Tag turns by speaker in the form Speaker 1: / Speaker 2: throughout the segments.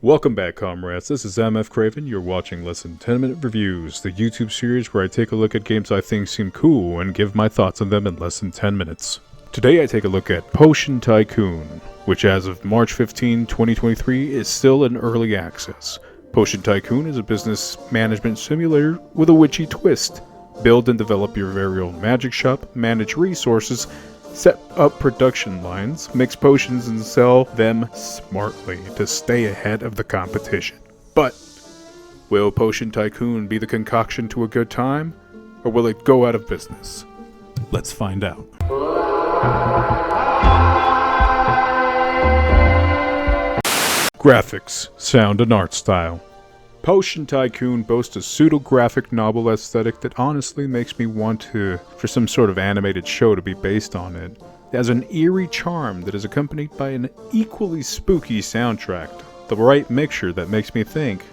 Speaker 1: Welcome back, comrades. This is MF Kraven. You're watching Less Than 10 Minute Reviews, the YouTube series where I take a look at games I think seem cool and give my thoughts on them in less than 10 minutes. Today I take a look at Potion Tycoon, which as of March 15, 2023 is still in early access. Potion Tycoon is a business management simulator with a witchy twist. Build and develop your very own magic shop, manage resources, set up production lines, mix potions, and sell them smartly to stay ahead of the competition. But will Potion Tycoon be the concoction to a good time, or will it go out of business? Let's find out. Graphics, sound, and art style. Potion Tycoon boasts a pseudo-graphic novel aesthetic that honestly makes me want for some sort of animated show to be based on it. It has an eerie charm that is accompanied by an equally spooky soundtrack, the right mixture that makes me think,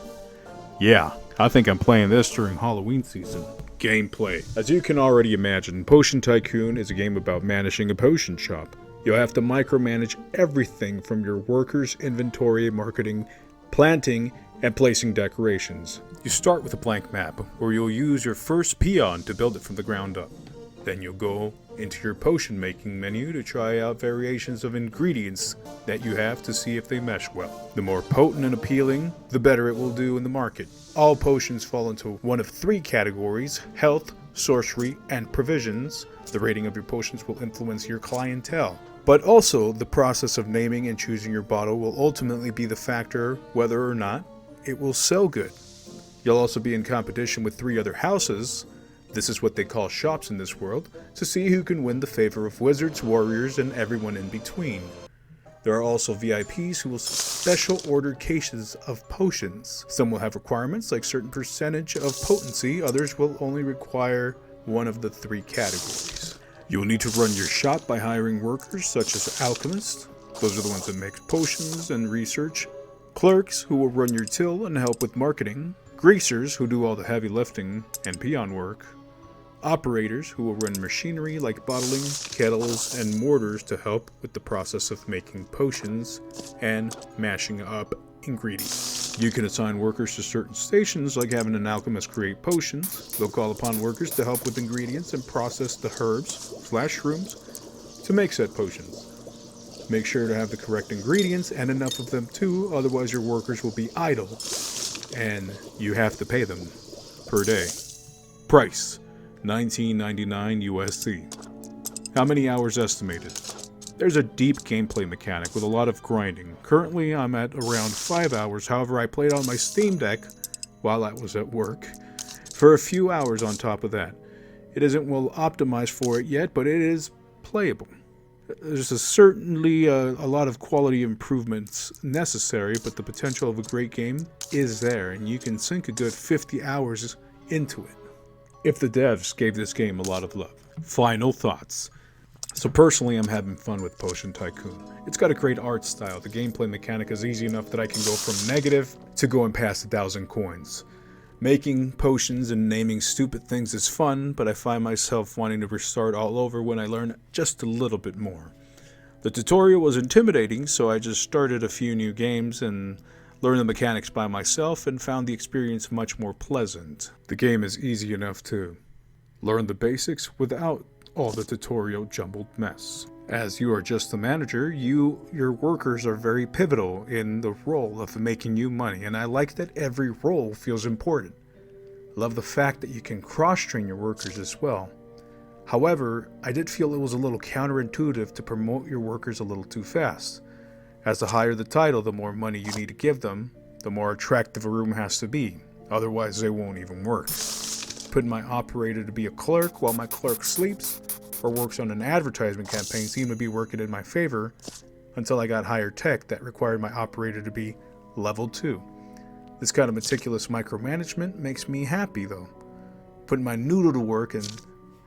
Speaker 1: yeah, I think I'm playing this during Halloween season. Gameplay. As you can already imagine, Potion Tycoon is a game about managing a potion shop. You'll have to micromanage everything from your workers, inventory, marketing, planting, and placing decorations. You start with a blank map, where you'll use your first peon to build it from the ground up. Then you'll go into your potion making menu to try out variations of ingredients that you have to see if they mesh well. The more potent and appealing, the better it will do in the market. All potions fall into one of three categories: health, sorcery, and provisions. The rating of your potions will influence your clientele. But also, the process of naming and choosing your bottle will ultimately be the factor whether or not it will sell good. You'll also be in competition with 3 other houses, this is what they call shops in this world, to see who can win the favor of wizards, warriors, and everyone in between. There are also VIPs who will special order cases of potions. Some will have requirements like certain percentage of potency, others will only require one of the 3 categories. You'll need to run your shop by hiring workers such as alchemists, those are the ones that make potions and research, clerks who will run your till and help with marketing, greasers who do all the heavy lifting and peon work, operators who will run machinery like bottling, kettles, and mortars to help with the process of making potions and mashing up ingredients. You can assign workers to certain stations, like having an alchemist create potions. They'll call upon workers to help with ingredients and process the herbs/shrooms to make said potions. Make sure to have the correct ingredients and enough of them too, otherwise your workers will be idle and you have to pay them per day. Price, $19.99 USD. How many hours estimated? There's a deep gameplay mechanic with a lot of grinding. Currently I'm at around 5 hours, however I played on my Steam Deck while I was at work for a few hours on top of that. It isn't well optimized for it yet, but it is playable. There's certainly a lot of quality improvements necessary, but the potential of a great game is there, and you can sink a good 50 hours into it if the devs gave this game a lot of love. Final thoughts. So personally, I'm having fun with Potion Tycoon. It's got a great art style. The gameplay mechanic is easy enough that I can go from negative to going past 1,000 coins. Making potions and naming stupid things is fun, but I find myself wanting to restart all over when I learn just a little bit more. The tutorial was intimidating, so I just started a few new games and learned the mechanics by myself and found the experience much more pleasant. The game is easy enough to learn the basics without all the tutorial jumbled mess. As you are just the manager, your workers are very pivotal in the role of making you money, and I like that every role feels important. I love the fact that you can cross-train your workers as well. However, I did feel it was a little counterintuitive to promote your workers a little too fast. As the higher the title, the more money you need to give them, the more attractive a room has to be. Otherwise, they won't even work. Putting my operator to be a clerk while my clerk sleeps or works on an advertisement campaign seemed to be working in my favor until I got higher tech that required my operator to be level 2. This kind of meticulous micromanagement makes me happy though. Putting my noodle to work and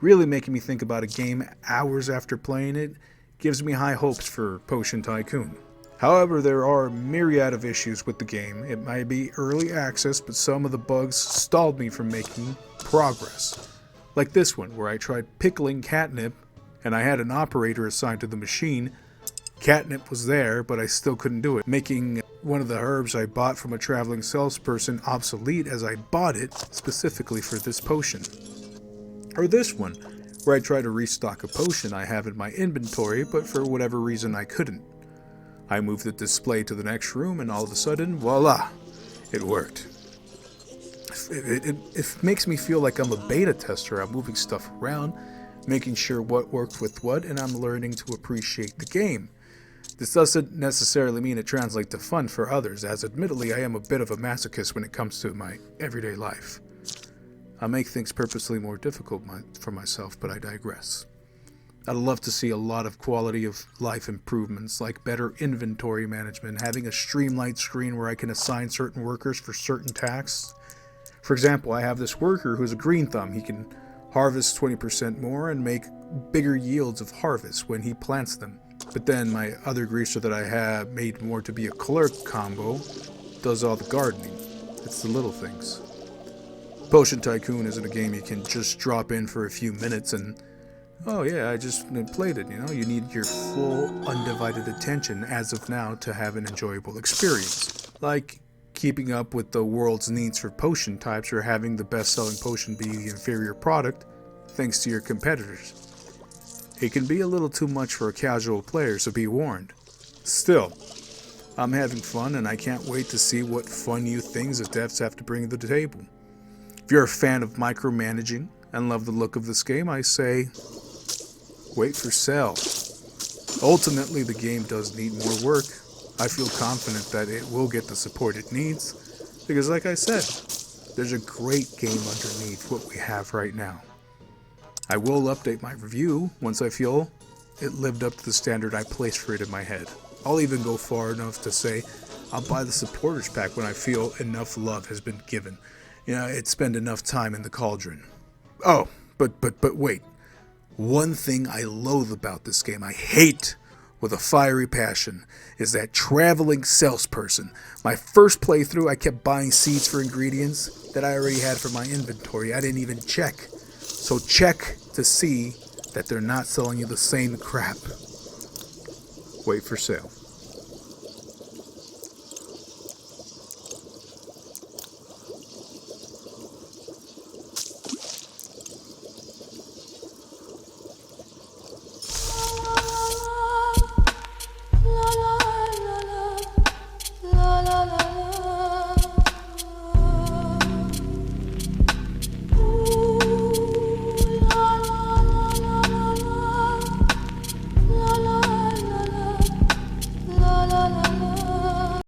Speaker 1: really making me think about a game hours after playing it gives me high hopes for Potion Tycoon. However, there are a myriad of issues with the game. It might be early access, but some of the bugs stalled me from making progress. Like this one, where I tried pickling catnip, and I had an operator assigned to the machine. Catnip was there, but I still couldn't do it. Making one of the herbs I bought from a traveling salesperson obsolete as I bought it specifically for this potion. Or this one, where I try to restock a potion I have in my inventory, but for whatever reason I couldn't. I moved the display to the next room and all of a sudden, voila, it worked. It makes me feel like I'm a beta tester. I'm moving stuff around, making sure what works with what, and I'm learning to appreciate the game. This doesn't necessarily mean it translates to fun for others, as admittedly I am a bit of a masochist when it comes to my everyday life. I make things purposely more difficult for myself, but I digress. I'd love to see a lot of quality of life improvements, like better inventory management, having a streamlined screen where I can assign certain workers for certain tasks. For example, I have this worker who's a green thumb. He can harvest 20% more and make bigger yields of harvest when he plants them. But then my other greaser that I have, made more to be a clerk combo, does all the gardening. It's the little things. Potion Tycoon isn't a game you can just drop in for a few minutes and, oh yeah, I just played it, You need your full, undivided attention as of now to have an enjoyable experience. Like keeping up with the world's needs for potion types or having the best-selling potion be the inferior product thanks to your competitors. It can be a little too much for a casual player, so be warned. Still, I'm having fun and I can't wait to see what fun new things the devs have to bring to the table. If you're a fan of micromanaging and love the look of this game, I say, wait for sale. Ultimately, the game does need more work. I feel confident that it will get the support it needs, because like I said, there's a great game underneath what we have right now. I will update my review once I feel it lived up to the standard I placed for it in my head. I'll even go far enough to say I'll buy the supporters pack when I feel enough love has been given. It's spent enough time in the cauldron. Oh, but wait. One thing I loathe about this game, I hate with a fiery passion, is that traveling salesperson. My first playthrough, I kept buying seeds for ingredients that I already had for my inventory. I didn't even check. So check to see that they're not selling you the same crap. Wait for sale.